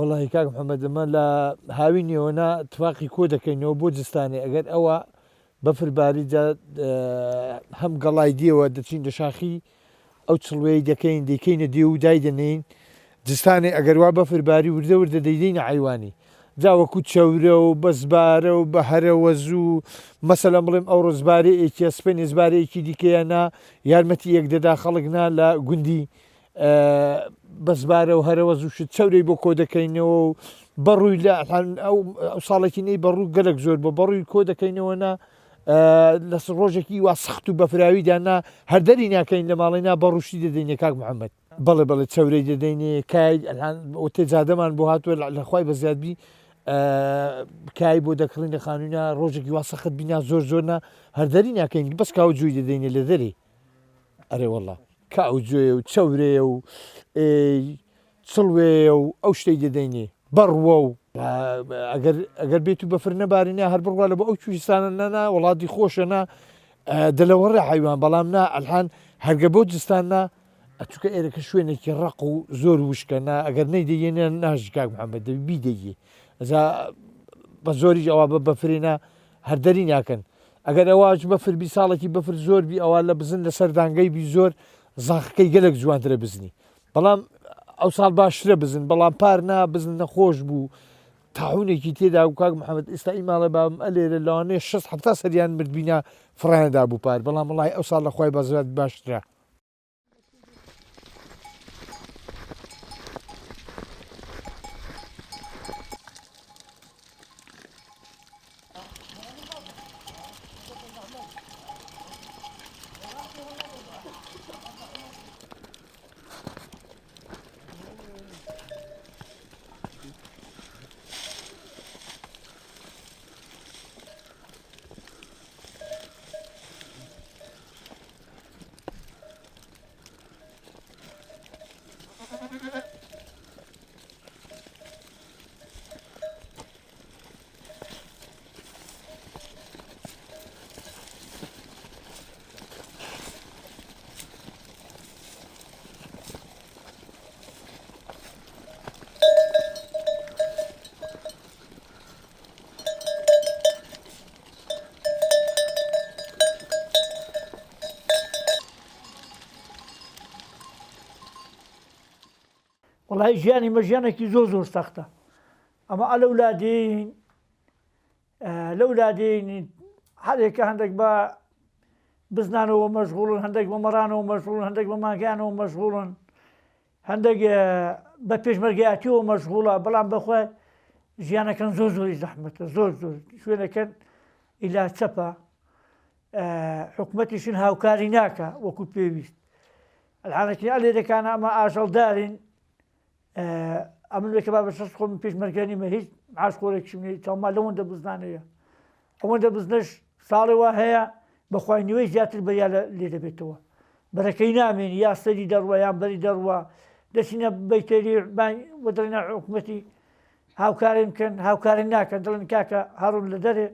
وەڵاهی کاک محەممەد ئەمە لە هاوینەوەنا تفاقی کۆ دەکەینەوە بۆ جستانی ئەگەر ئەوە بەفرباری هەم گەڵای دیەوە دەچین لە شاخی ئەو چڵوەی دەکەین دەکەینە دێ و دای دەنین جستانی ئەگەر وا بەفرباری وردە وردە دەیدەینە عیوانی جاوەکو چەورە و بەزبارە و بە هەرەوە زوو مەسەلەن بڵێم ئەو ڕزبارەیەکی ئەسپێنی زبارەیەکی دیکەیانە یارمەتی یەک دەدا خەڵکنا لە گوندی بەزبارە و هەرەوە زووشت چەورەی بۆ کۆ دەکەینەوە و بەڕووی لە ئەو ساڵێکی نەی بەڕوو گەلک زۆر بە بەڕووی کۆ دەکەینەوەنا لە ڕۆژێکی وا سەخت و بەفراویدانا هەردەری ناکەین لە ماڵینا بەڕوشی دەدەینێ کاک محەممەد بەڵێ بەڵێ چەورەی دەدەینێ کای تێجادەمان بۆ هاتووە لەخوای بەزیادبی کای بۆ دەکڕین لە خانووینا ڕۆژێکی وا سەخت بینا زۆر زۆرنا هەردەری ناکەین بەس کاو جووی دەدەینێ لە دەرێ ئەرێ وەڵڵا کاوجوێ و چەورێ و چڵوێ و ئەو شتەی دەدەینێ بەڕوە و ئەگەر بێت و بەفر نەبارینە هەر بڕوا لە بە ئەو کوردستانە نەنا وڵاتی خۆشەنا دەلەوەڕێ حیوان بەڵام نا ئەلحان هەرگە بۆ جستاننا ئەچووکە ئێرەکە شوێنێکی ڕق و زۆر وشکەنا ئەگەر نەیدەیێنە ناژ کاک محەممەد بیدەیێ ئەجا بە زۆریش ئەوە بە بەفرێنە هەردەری ناکەن ئەگەر ئەوواش بەفربی ساڵێکی بەفر زۆربی ئەوە لە بزن لە سەردانگەی بی زۆر زاخەکەی گەلک جوانترە بزنی بەڵام ئەو ساڵ باشترە بزن بەڵام پار نا بزن نەخۆش بوو تاحونێکی تێدا و کاک محەممەد ئێستا ئیماڵە بام ئەلێرە لەوانەیە 6 سەریان مردبینا فڕیاندا بوو پار بەڵام وڵای ئەو ساڵ لە خۆی بەزات باشترە. وڵای ژیانی مەژیانێکی زۆر سەختە ئەمە لەولادین هەرێکە هەندێک بە بزنانەوە مەشغوڵن هەندێک بە مەڕانەوە مەشغوڵن هەندێک بە ماگیانەوە مەشغوڵن هەندێک بە پێشمەرگایەتیەوە مەشغوڵە بەڵام بەخۆی ژیانەکەن زۆری زەحمەتە زۆر شوێنەکەن ئیلا چەپە حکومەتیشن هاوکاری ناکە وەکو پێویست ئەلحانەکی ئەلێرەکانە ئەمە ئاژەڵدارین ئەمنێکە با بە شەش خۆم پێشمەرگەنیمە هیچ عاشخۆرێکشمنی چاوما لەوەندە بزنانەیە ئەوەندە بزنش ساڵێەوە هەیە بەخواینەوەی زیاتر بەریا لێ دەبێتەوە بەرەکەی نامێنی یا سەری دەڕوە یان بەری دەڕوە دەچینە بەیتەری وەدرێنە حکوومەتی هاوکارێن بکەن هاوکاری ناکەن دڵن کاکە هەڕون لە دەرێ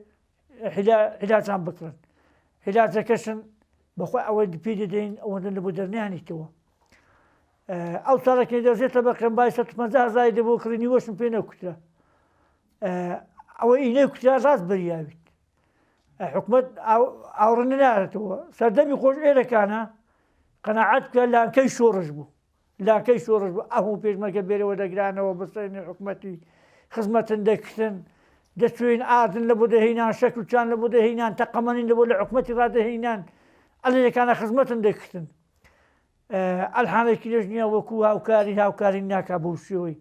عیلاجان بکڕن عیلاجەکەشن بەخۆی ئەوەی پێ دەدەین ئەوەندە لە بۆ دەرنیانیتەوە ئەو ساڵێکی دەژێتە بەقێم بای 150,000 دەبۆ کڕینی وەشم پێ نەکوترە ئەوە ئینەی کوترا ڕاست بەریاویت حکومەت ئاوڕنە نارێتەوە سەردەمی خۆش ئێرەکانە قەناعەت بکە لانکەی شۆڕش بوو ئەو پێشمەرگە بێرەوە دەگرانەوە بەسەرنی حکومەتی خزمەتن دەکردن دەچوین ئاردن لە بۆ دەهینان شەکلچان لە بۆ دەهینان تەقەمەنین لە بۆ لە حکومەتی ڕادەهینان ئەلێرەکانە خزمەتن دەکردن ئەلحانێکی لەژ نییە وەکو هاوکاری ناکا بۆ شێوەی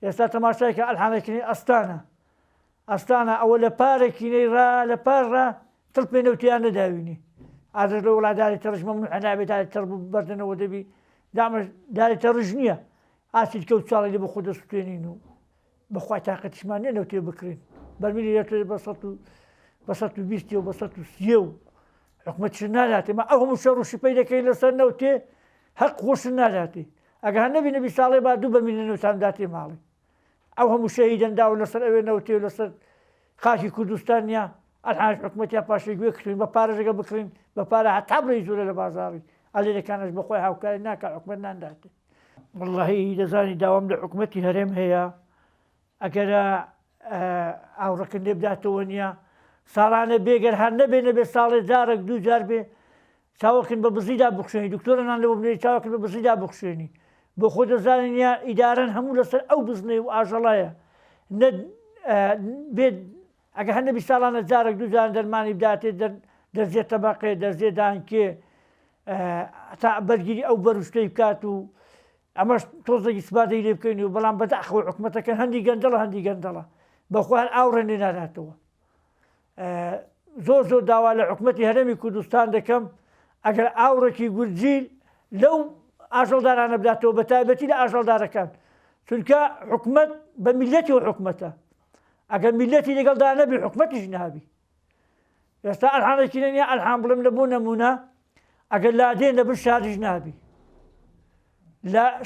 ئێستا تەماشایکە ئەلحانێکی ئەستانە ئەوە لە پارێکینەی لە پارڕ تڵ پێ نەوتیان نەداوینی ئادر لە وڵاتداری تەڕژ مەمنوع نابێت تەڕ بەردنەوە دەبی دامەش داری تەڕژ نییە ئاسید کەوت چاڵی لێ بە خۆ دەسوێنین و بەخوای تااقەتیشمان نێ نەوتێ بکرین بەرمیلی دەتوێت بە 120 و بە 130 و حکومەتیش ناداتێ مە ئەو هەموو شەڕ و شپەی دەکەی لەسەر نەوتێ حەق خۆشن ناداتی ئەگە هەر نەبی نەبی ساڵێ با دوو بەرمیلە نەوتان داتێ ماڵی ئەو هەموو شەهیدەندا و لەسەر ئەوێ نەوتێ و لەسەر خاکی کوردستانیا ئەلحانش حکومەتیان پاشەی گوێ کردین بە پارەژەکە بکڕین بە پارە هەتا بڵی زۆرە لە بازاڕی ئەلێرەکانش بەخۆی هاوکاری ناکە حکومەت نانداتێ واللهی دەزانی داوام لە حکومەتی هەرێم هەیە ئەگەر ئاوڕەکە لێ بداتەوە نییە ساڵانە بێگەر هەر نەبێنە بێ ساڵێ جارێک دوو جار بێ چاوەکن بە بزیدا بخشێنی دکتۆرەنان لەوە بنێ چاوەکن بە بزیدا بخشێنی بۆ خۆ دەزانین یا ئیدارەن هەموو لەسەر ئەو بزنێ و ئاژەڵایە بێت ئەگە هەندەبی ساڵانە جارێک دوو جار دەرمانی بداتێ دەرزێت تەباقێ دەرزێ دانکێ تا بەرگیری ئەو بەروشتەی بکات و ئەمەش تۆزێکی سبادەی لێ بکەین و بەڵام بەداخەوە حکومەتەکەن هەندی گەندەڵە بەخوا هەر ئاوڕێن لێ ناداتەوە زۆر داوا لە حکومەتی هەرێمی کوردستان دەکەم ئەگەر ئاوڕێکی گورجیل لەو ئاژەڵدارانە بداتەوە بە تایبەتی لە ئاژەڵدارەکان چونکە حکومەت بە میلەتی و حکومەتە ئەگەر میلەتی لەگەڵدا نەبی حکومەتیش نابی ئێستا ئەلحانێکی نیە ئەلحان بڵێم لە بۆ نەمونە ئەگەر لادێن لە بن شاریش نابی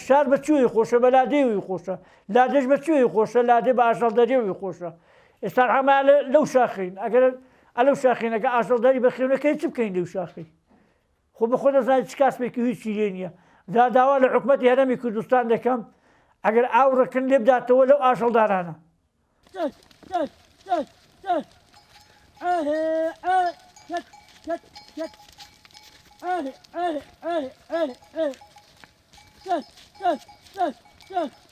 شار بەچوی خۆشە بە لادێوی خۆشە لادێش بەچوی خۆشە لادێ بە ئاژەڵدەریەوەی خۆشە ئێستا هەما لەو شاخین ئەگەر ئەلەو شاخینەکە ئاژەڵداری بەخێونەکەی چ بکەین لەو شاخی خۆ بە خۆ دەزانێت چ کاسبێکی هیچی لێ نییە داوا لە حکومەتی هەرێمی کوردستان دەکەم ئەگەر ئاوڕەکن لێ بداتەوە لەو ئاژەڵدارانە Allez, allez, allez, allez, allez. Yes, yes, yes, yes.